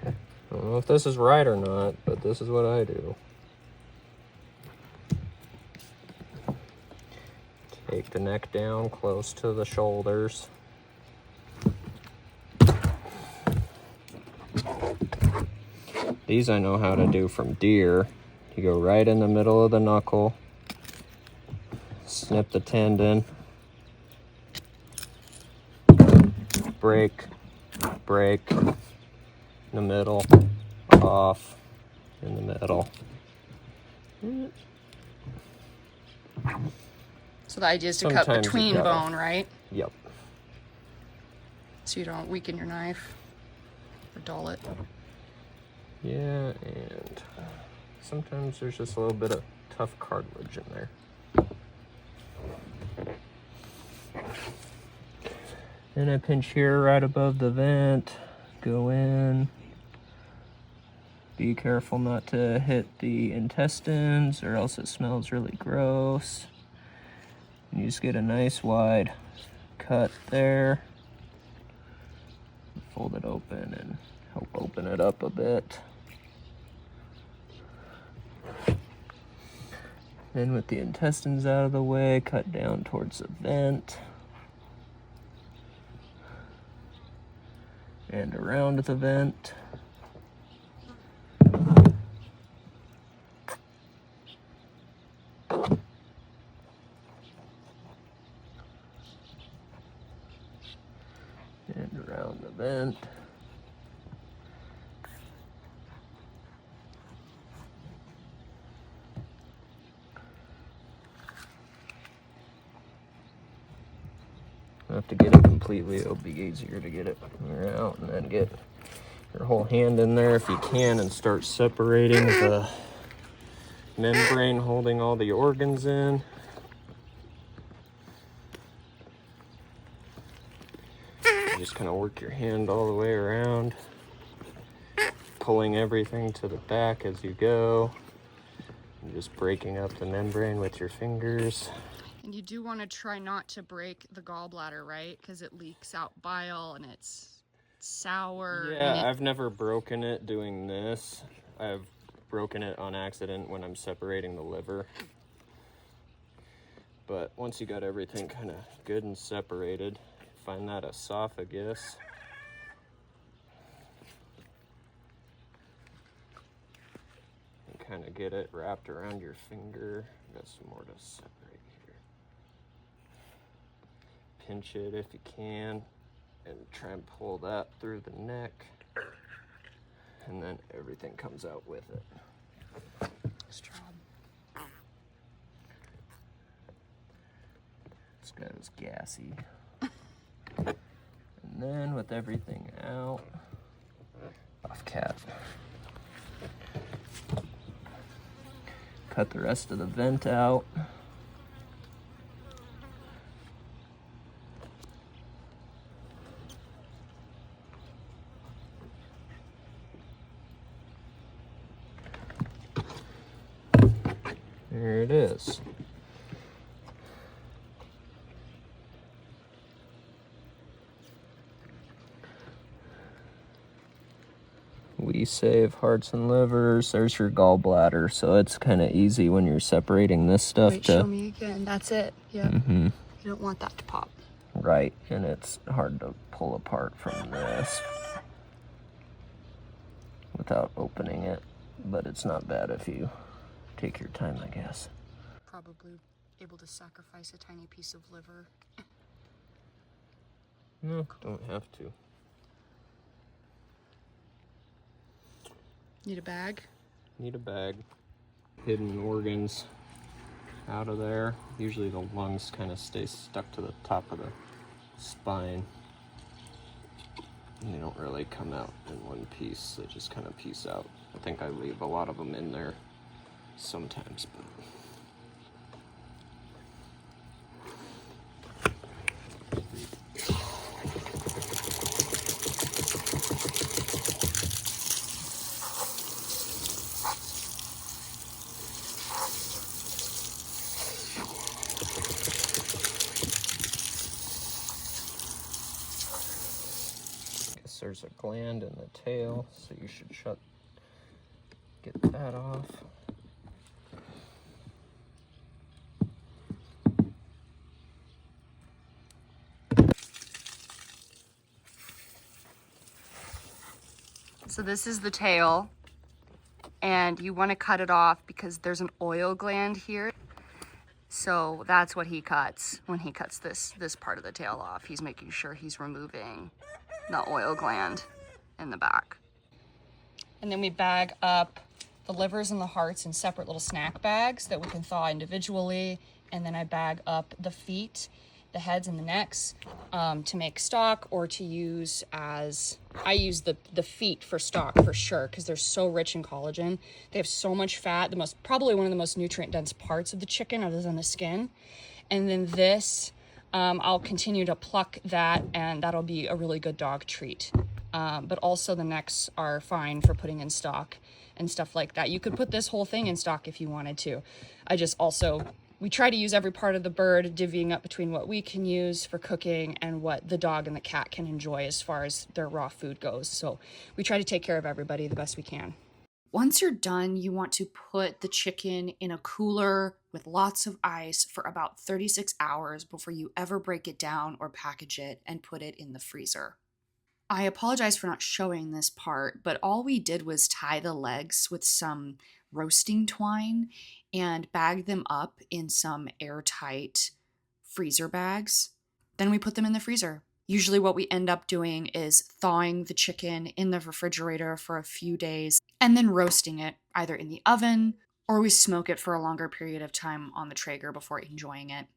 I don't know if this is right or not, but this is what I do. Take the neck down close to the shoulders. These I know how to do from deer. You go right in the middle of the knuckle, snip the tendon, break, in the middle, off, in the middle. So the idea is to cut between bone, right? Yep. So you don't weaken your knife or dull it. Yeah, and sometimes there's just a little bit of tough cartilage in there. Then I pinch here right above the vent, go in. Be careful not to hit the intestines or else it smells really gross. And you just get a nice wide cut there. Fold it open and help open it up a bit. Then with the intestines out of the way, cut down towards the vent. And around the vent. And around the vent. Have to get it completely, it'll be easier to get it out and then get your whole hand in there if you can and start separating the membrane holding all the organs in. You just kind of work your hand all the way around, pulling everything to the back as you go, and just breaking up the membrane with your fingers. And you do want to try not to break the gallbladder, right? Because it leaks out bile and it's sour. Yeah, I've never broken it doing this. I've broken it on accident when I'm separating the liver. But once you got everything kind of good and separated, find that esophagus. And kind of get it wrapped around your finger. Got some more to separate here. Pinch it if you can, and try and pull that through the neck, and then everything comes out with it. Nice job. This guy was gassy. And then with everything out, off cat. Cut the rest of the vent out. There it is. We save hearts and livers. There's your gallbladder, so it's kind of easy when you're separating this stuff. Wait, show me again. That's it. Yeah. You don't want that to pop. Right, and it's hard to pull apart from this without opening it, but it's not bad if you take your time, I guess. Probably able to sacrifice a tiny piece of liver. No, don't have to. Need a bag? Need a bag. Hidden organs out of there. Usually the lungs kind of stay stuck to the top of the spine. And they don't really come out in one piece. They just kind of piece out. I think I leave a lot of them in there sometimes, but... there's a gland in the tail, so you should get that off. So this is the tail, and you want to cut it off because there's an oil gland here. So that's what he cuts when he cuts this part of the tail off. He's making sure he's removing the oil gland in the back. And then we bag up the livers and the hearts in separate little snack bags that we can thaw individually. And then I bag up the feet, the heads and the necks to make stock, or to use as, I use the feet for stock for sure, because they're so rich in collagen. They have so much fat, probably one of the most nutrient dense parts of the chicken other than the skin. And then this, I'll continue to pluck that, and that'll be a really good dog treat. But also the necks are fine for putting in stock and stuff like that. You could put this whole thing in stock if you wanted to. We try to use every part of the bird, divvying up between what we can use for cooking and what the dog and the cat can enjoy as far as their raw food goes. So we try to take care of everybody the best we can. Once you're done, you want to put the chicken in a cooler with lots of ice for about 36 hours before you ever break it down or package it and put it in the freezer. I apologize for not showing this part, but all we did was tie the legs with some roasting twine and bag them up in some airtight freezer bags. Then we put them in the freezer. Usually what we end up doing is thawing the chicken in the refrigerator for a few days and then roasting it either in the oven or we smoke it for a longer period of time on the Traeger before enjoying it.